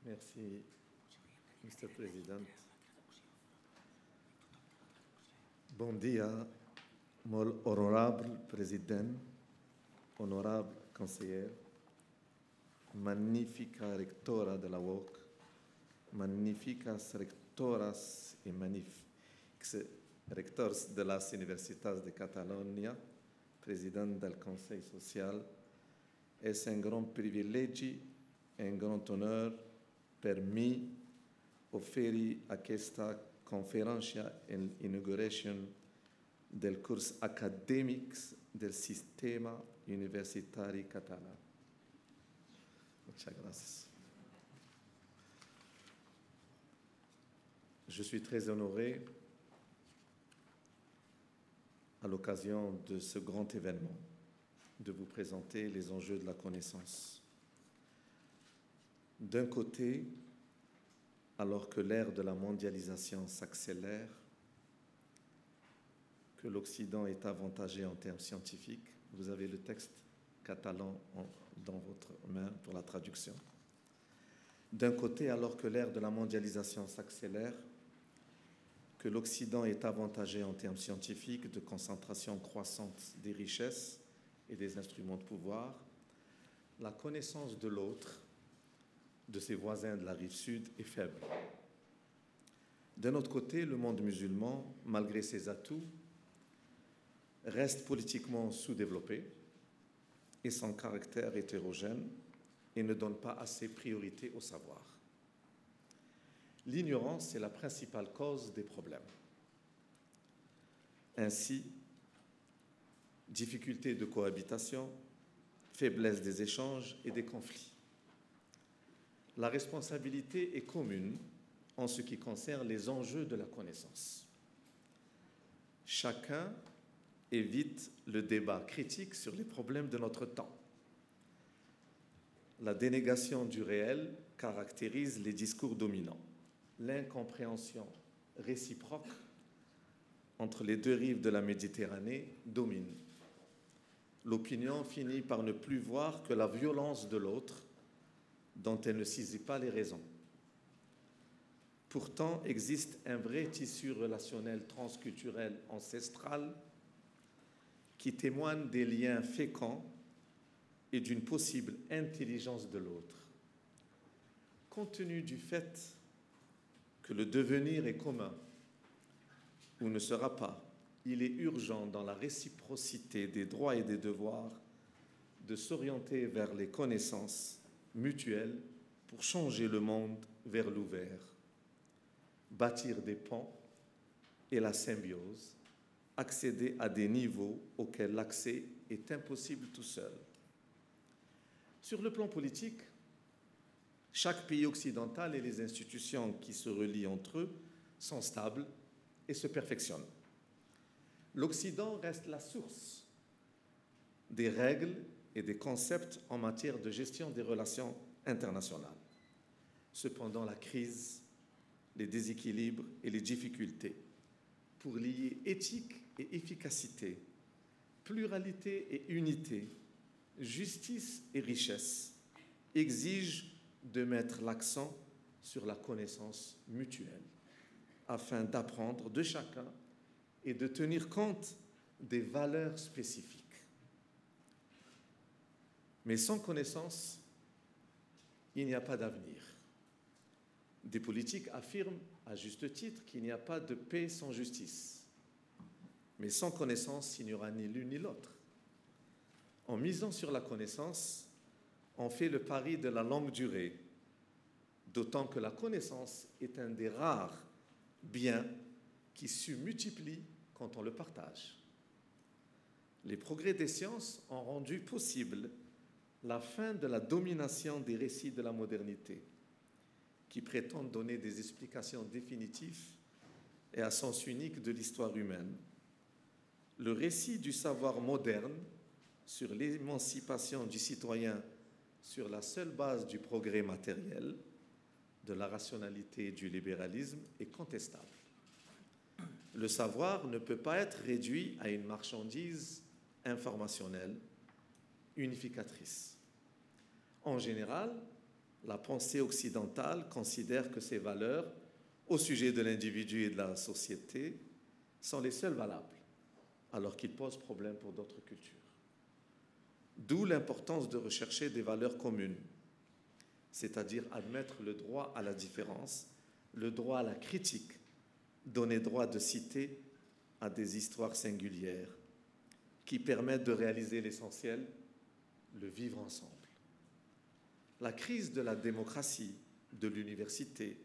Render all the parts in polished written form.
Merci, Mr. President. Bom dia, molt honorable President, honorable conseiller, magnífica rectora de la UOC, magníficas rectoras y magníficos rectors de las Universitats de Catalunya, président del Conseil social, és un gran privilegi i un gran honor per mi oferir aquesta conferència en l'inauguració del curs acadèmic del sistema universitari català. Muchas gracias. Je suis très honoré à l'occasion de ce grand événement de vous présenter les enjeux de la connaissance. D'un côté, alors que l'ère de la mondialisation s'accélère, que l'Occident est avantagé en termes scientifiques, vous avez le texte catalan dans votre main pour la traduction. D'un côté, alors que l'ère de la mondialisation s'accélère, que l'Occident est avantagé en termes scientifiques de concentration croissante des richesses et des instruments de pouvoir, la connaissance de l'autre, de ses voisins de la rive sud, est faible. D'un autre côté, le monde musulman, malgré ses atouts, reste politiquement sous-développé et son caractère hétérogène et ne donne pas assez priorité au savoir. L'ignorance est la principale cause des problèmes. Ainsi, difficultés de cohabitation, faiblesse des échanges et des conflits. La responsabilité est commune en ce qui concerne les enjeux de la connaissance. Chacun évite le débat critique sur les problèmes de notre temps. La dénégation du réel caractérise les discours dominants. L'incompréhension réciproque entre les deux rives de la Méditerranée domine. L'opinion finit par ne plus voir que la violence de l'autre dont elle ne saisit pas les raisons. Pourtant, existe un vrai tissu relationnel transculturel ancestral qui témoigne des liens féconds et d'une possible intelligence de l'autre. Compte tenu du fait que le devenir est commun ou ne sera pas, il est urgent dans la réciprocité des droits et des devoirs de s'orienter vers les connaissances mutuelles pour changer le monde vers l'ouvert, bâtir des ponts et la symbiose, accéder à des niveaux auxquels l'accès est impossible tout seul. Sur le plan politique, chaque pays occidental et les institutions qui se relient entre eux sont stables et se perfectionnent. L'Occident reste la source des règles et des concepts en matière de gestion des relations internationales. Cependant, la crise, les déséquilibres et les difficultés pour lier éthique et efficacité, pluralité et unité, justice et richesse exigent de mettre l'accent sur la connaissance mutuelle afin d'apprendre de chacun et de tenir compte des valeurs spécifiques. Mais sans connaissance, il n'y a pas d'avenir. Des politiques affirment à juste titre qu'il n'y a pas de paix sans justice. Mais sans connaissance, il n'y aura ni l'une ni l'autre. En misant sur la connaissance, on fait le pari de la longue durée, d'autant que la connaissance est un des rares biens qui se multiplient quand on le partage. Les progrès des sciences ont rendu possible la fin de la domination des récits de la modernité, qui prétendent donner des explications définitives et à sens unique de l'histoire humaine. Le récit du savoir moderne sur l'émancipation du citoyen sur la seule base du progrès matériel, de la rationalité et du libéralisme est contestable. Le savoir ne peut pas être réduit à une marchandise informationnelle, unificatrice. En général, La pensée occidentale considère que ces valeurs, au sujet de l'individu et de la société, sont les seules valables, alors qu'ils posent problème pour d'autres cultures. D'où l'importance de rechercher des valeurs communes, c'est-à-dire admettre le droit à la différence, le droit à la critique, donner droit de citer à des histoires singulières qui permettent de réaliser l'essentiel, le vivre ensemble. La crise de la démocratie, de l'université,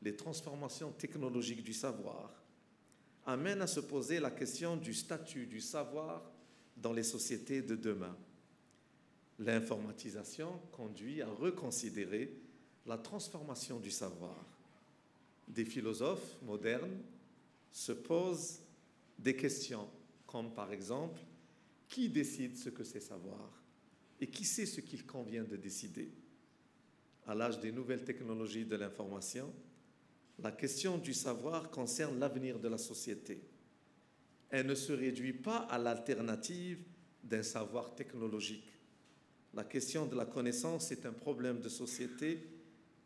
les transformations technologiques du savoir amènent à se poser la question du statut du savoir dans les sociétés de demain. L'informatisation conduit à reconsidérer la transformation du savoir. Des philosophes modernes se posent des questions comme par exemple, qui décide ce que c'est savoir et qui sait ce qu'il convient de décider? À l'âge des nouvelles technologies de l'information, la question du savoir concerne l'avenir de la société. Elle ne se réduit pas à l'alternative d'un savoir technologique. La question de la connaissance est un problème de société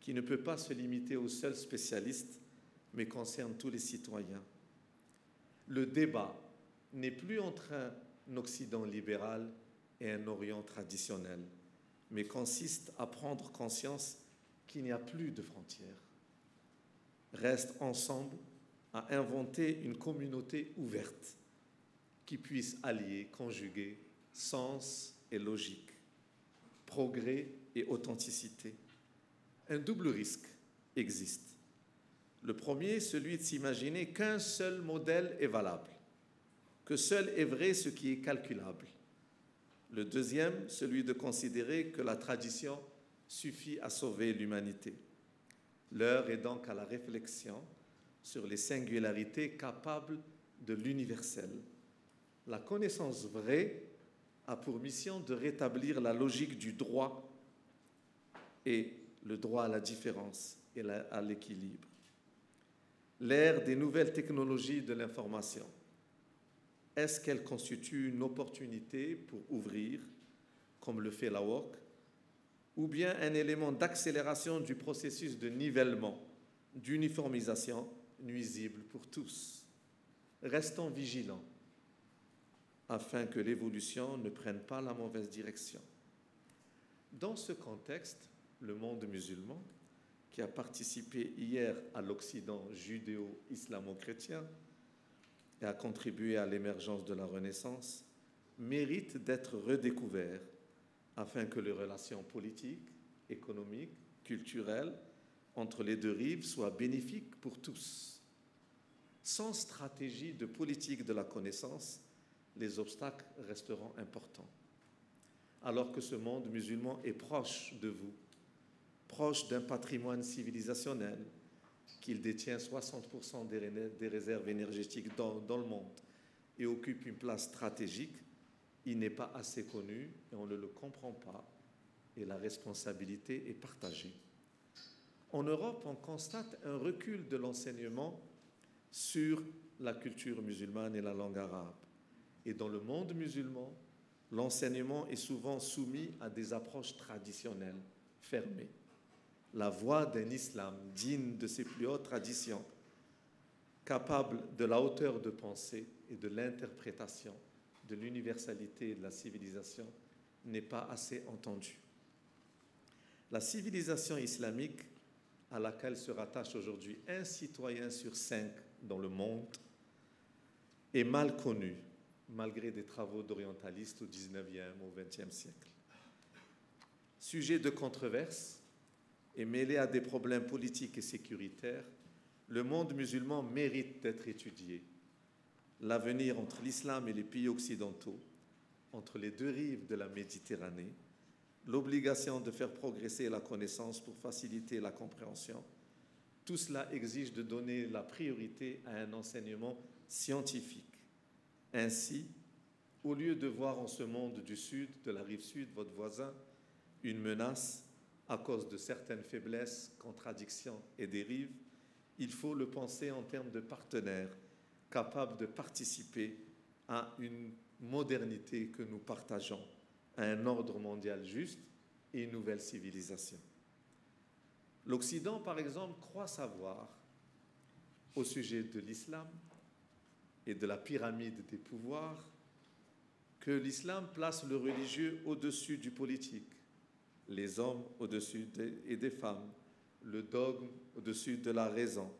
qui ne peut pas se limiter aux seuls spécialistes, mais concerne tous les citoyens. Le débat n'est plus entre un Occident libéral et un Orient traditionnel, mais consiste à prendre conscience qu'il n'y a plus de frontières. Reste ensemble à inventer une communauté ouverte qui puisse allier, conjuguer sens et logique, progrès et authenticité. Un double risque existe. Le premier, celui de s'imaginer qu'un seul modèle est valable, que seul est vrai ce qui est calculable. Le deuxième, celui de considérer que la tradition suffit à sauver l'humanité. L'heure est donc à la réflexion sur les singularités capables de l'universel. La connaissance vraie a pour mission de rétablir la logique du droit et le droit à la différence et à l'équilibre. L'ère des nouvelles technologies de l'information, est-ce qu'elle constitue une opportunité pour ouvrir, comme le fait la WOC, ou bien un élément d'accélération du processus de nivellement, d'uniformisation nuisible pour tous? Restons vigilants afin que l'évolution ne prenne pas la mauvaise direction. Dans ce contexte, le monde musulman, qui a participé hier à l'Occident judéo-islamo-chrétien et a contribué à l'émergence de la Renaissance, mérite d'être redécouvert afin que les relations politiques, économiques, culturelles entre les deux rives soient bénéfiques pour tous. Sans stratégie de politique de la connaissance, les obstacles resteront importants. Alors que ce monde musulman est proche de vous, proche d'un patrimoine civilisationnel, qu'il détient 60% des réserves énergétiques dans le monde et occupe une place stratégique, il n'est pas assez connu et on ne le comprend pas et la responsabilité est partagée. En Europe, on constate un recul de l'enseignement sur la culture musulmane et la langue arabe. Et dans le monde musulman, l'enseignement est souvent soumis à des approches traditionnelles, fermées. La voie d'un islam digne de ses plus hautes traditions, capable de la hauteur de pensée et de l'interprétation, de l'universalité et de la civilisation, n'est pas assez entendue. La civilisation islamique, à laquelle se rattache aujourd'hui un citoyen sur 5 dans le monde, est mal connue, malgré des travaux d'orientalistes au XIXe, au XXe siècle. Sujet de controverse et mêlé à des problèmes politiques et sécuritaires, le monde musulman mérite d'être étudié. L'avenir entre l'islam et les pays occidentaux, entre les deux rives de la Méditerranée, l'obligation de faire progresser la connaissance pour faciliter la compréhension, tout cela exige de donner la priorité à un enseignement scientifique. Ainsi, au lieu de voir en ce monde du Sud, de la rive sud, votre voisin, une menace à cause de certaines faiblesses, contradictions et dérives, il faut le penser en termes de partenaires capables de participer à une modernité que nous partageons, à un ordre mondial juste et une nouvelle civilisation. L'Occident, par exemple, croit savoir au sujet de l'islam et de la pyramide des pouvoirs que l'islam place le religieux au-dessus du politique, les hommes au-dessus des femmes, le dogme au-dessus de la raison.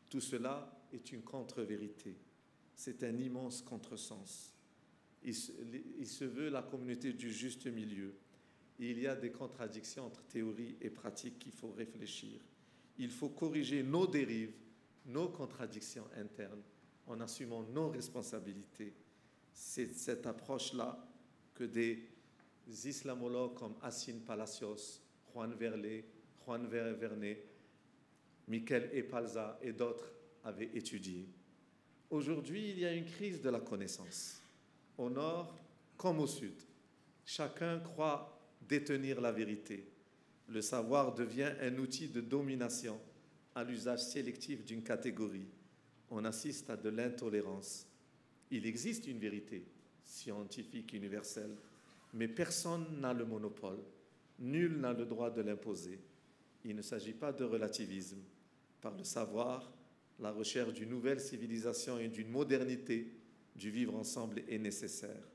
Tout cela est une contre-vérité. C'est un immense contresens. Il se veut la communauté du juste milieu. Il y a des contradictions entre théorie et pratique qu'il faut réfléchir. Il faut corriger nos dérives, nos contradictions internes, en assumant nos responsabilités. C'est cette approche-là que des islamologues comme Hassan Palacios, Juan Verne, Michael Epalza et d'autres avaient étudié. Aujourd'hui, il y a une crise de la connaissance, au nord comme au sud. Chacun croit détenir la vérité. Le savoir devient un outil de domination à l'usage sélectif d'une catégorie. On assiste à de l'intolérance. Il existe une vérité scientifique universelle, mais personne n'a le monopole. Nul n'a le droit de l'imposer. Il ne s'agit pas de relativisme. Par le savoir, la recherche d'une nouvelle civilisation et d'une modernité du vivre ensemble est nécessaire.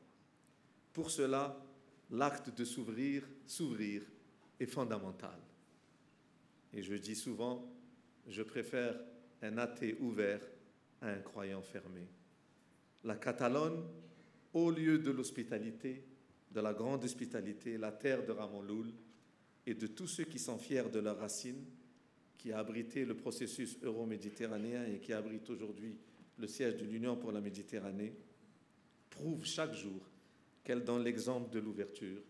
Pour cela, l'acte de s'ouvrir est fondamental. Et je dis souvent, je préfère un athée ouvert à un croyant fermé. La Catalogne, au lieu de l'hospitalité, de la grande hospitalité, la terre de Ramon Llull et de tous ceux qui sont fiers de leurs racines, qui a abrité le processus euro-méditerranéen et qui abrite aujourd'hui le siège de l'Union pour la Méditerranée, prouve chaque jour qu'elle donne l'exemple de l'ouverture.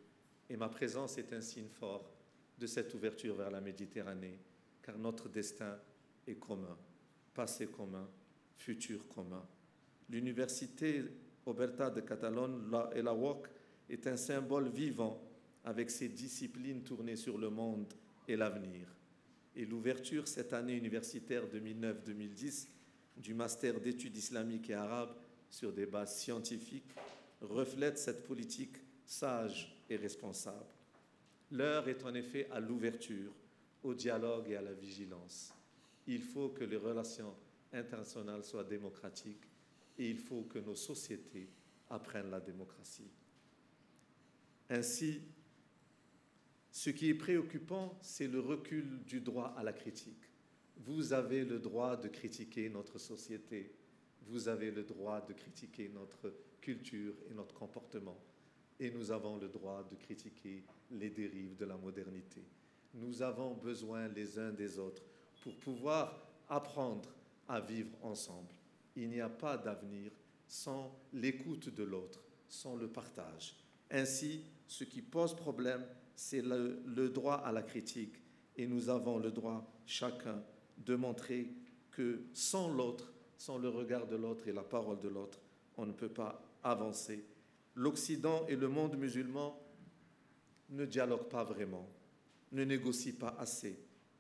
Et ma présence est un signe fort de cette ouverture vers la Méditerranée, car notre destin est commun, passé commun, futur commun. L'université Oberta de Catalogne et la UOC est un symbole vivant avec ses disciplines tournées sur le monde et l'avenir. Et l'ouverture cette année universitaire 2009-2010 du master d'études islamiques et arabes sur des bases scientifiques reflète cette politique sage et responsable. L'heure est en effet à l'ouverture, au dialogue et à la vigilance. Il faut que les relations internationales soient démocratiques et il faut que nos sociétés apprennent la démocratie. Ainsi, ce qui est préoccupant, c'est le recul du droit à la critique. Vous avez le droit de critiquer notre société. Vous avez le droit de critiquer notre culture et notre comportement. Et nous avons le droit de critiquer les dérives de la modernité. Nous avons besoin les uns des autres pour pouvoir apprendre à vivre ensemble. Il n'y a pas d'avenir sans l'écoute de l'autre, sans le partage. Ainsi, ce qui pose problème, c'est le droit à la critique. Et nous avons le droit, chacun, de montrer que sans l'autre, sans le regard de l'autre et la parole de l'autre, on ne peut pas avancer. L'Occident et le monde musulman ne dialoguent pas vraiment, ne négocient pas assez,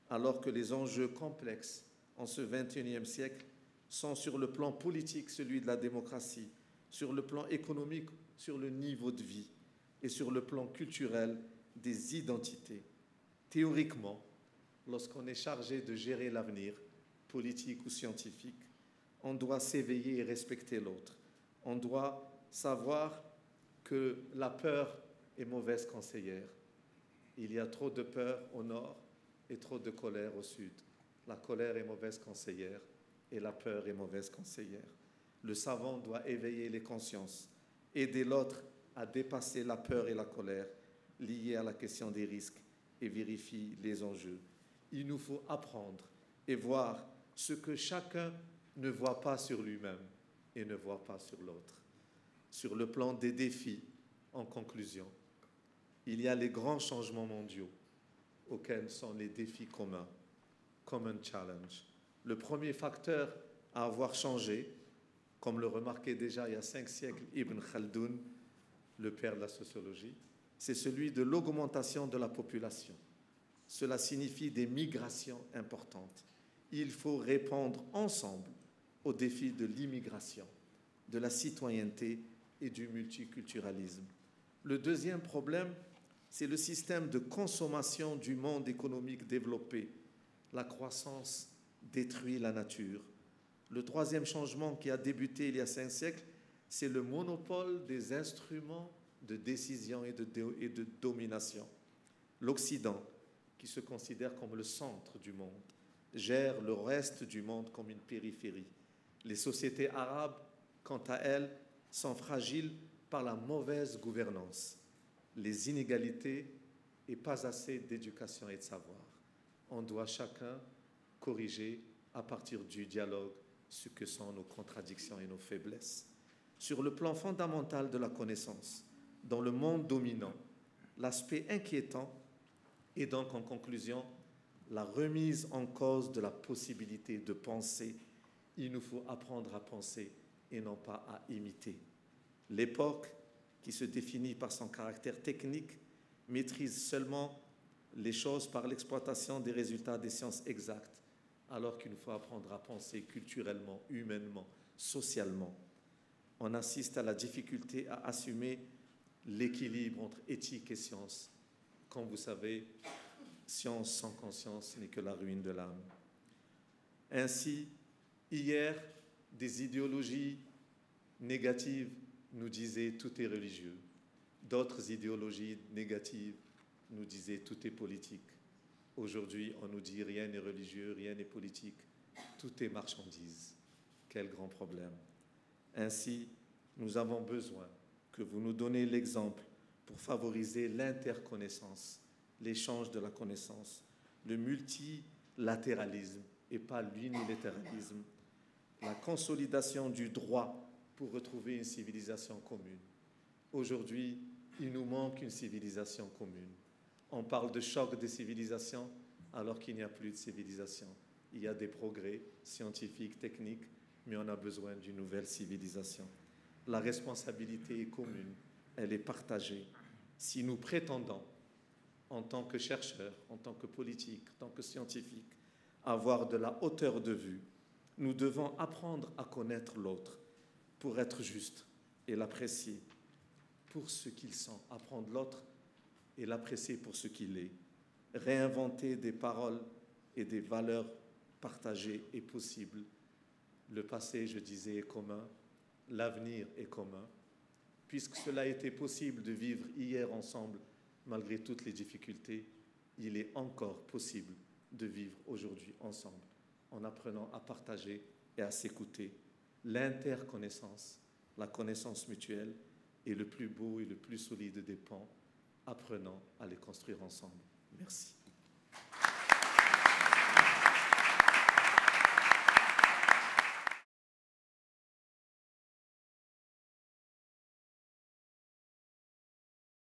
alors que les enjeux complexes en ce XXIe siècle sont sur le plan politique, celui de la démocratie, sur le plan économique, sur le niveau de vie, et sur le plan culturel, des identités. Théoriquement, lorsqu'on est chargé de gérer l'avenir, politique ou scientifique, on doit s'éveiller et respecter l'autre. On doit savoir que la peur est mauvaise conseillère. Il y a trop de peur au nord et trop de colère au sud. La colère est mauvaise conseillère et la peur est mauvaise conseillère. Le savant doit éveiller les consciences, aider l'autre à dépasser la peur et la colère liées à la question des risques et vérifier les enjeux. Il nous faut apprendre et voir ce que chacun ne voit pas sur lui-même et ne voit pas sur l'autre. Sur le plan des défis, en conclusion, il y a les grands changements mondiaux auxquels sont les défis communs, common challenge. Le premier facteur à avoir changé, comme le remarquait déjà il y a 5 siècles Ibn Khaldoun, le père de la sociologie, c'est celui de l'augmentation de la population. Cela signifie des migrations importantes. Il faut répondre ensemble aux défis de l'immigration, de la citoyenneté et du multiculturalisme. Le deuxième problème, c'est le système de consommation du monde économique développé la croissance détruit la nature. Le troisième changement qui a débuté il y a 5 siècles, c'est le monopole des instruments de décision et de domination. L'Occident, qui se considère comme le centre du monde, gère le reste du monde comme une périphérie. Les sociétés arabes, quant à elles, sont fragiles par la mauvaise gouvernance, les inégalités et pas assez d'éducation et de savoir. On doit chacun corriger à partir du dialogue ce que sont nos contradictions et nos faiblesses. Sur le plan fondamental de la connaissance, dans le monde dominant, l'aspect inquiétant est donc en conclusion la remise en cause de la possibilité de penser. Il nous faut apprendre à penser et non pas à imiter. L'époque, qui se définit par son caractère technique, maîtrise seulement les choses par l'exploitation des résultats des sciences exactes, alors qu'il nous faut apprendre à penser culturellement, humainement, socialement. On assiste à la difficulté à assumer l'équilibre entre éthique et science. Comme vous savez, science sans conscience n'est que la ruine de l'âme. Ainsi, hier, des idéologies négatives nous disaient tout est religieux. D'autres idéologies négatives nous disaient tout est politique. Aujourd'hui, on nous dit rien n'est religieux, rien n'est politique, tout est marchandise. Quel grand problème. Ainsi, nous avons besoin que vous nous donniez l'exemple pour favoriser l'interconnaissance, l'échange de la connaissance, le multilatéralisme et pas l'unilatéralisme, la consolidation du droit pour retrouver une civilisation commune. Aujourd'hui, il nous manque une civilisation commune. On parle de choc des civilisations alors qu'il n'y a plus de civilisation. Il y a des progrès scientifiques, techniques, mais on a besoin d'une nouvelle civilisation. La responsabilité est commune, elle est partagée. Si nous prétendons, en tant que chercheurs, en tant que politiques, en tant que scientifiques, avoir de la hauteur de vue, nous devons apprendre à connaître l'autre pour être juste et l'apprécier pour ce qu'il sent, apprendre l'autre et l'apprécier pour ce qu'il est. Réinventer des paroles et des valeurs partagées est possible. Le passé, je disais, est commun, l'avenir est commun. Puisque cela a été possible de vivre hier ensemble, malgré toutes les difficultés, il est encore possible de vivre aujourd'hui ensemble, en apprenant à partager et à s'écouter. L'interconnaissance, la connaissance mutuelle est le plus beau et le plus solide des ponts. Apprenons à les construire ensemble. Merci.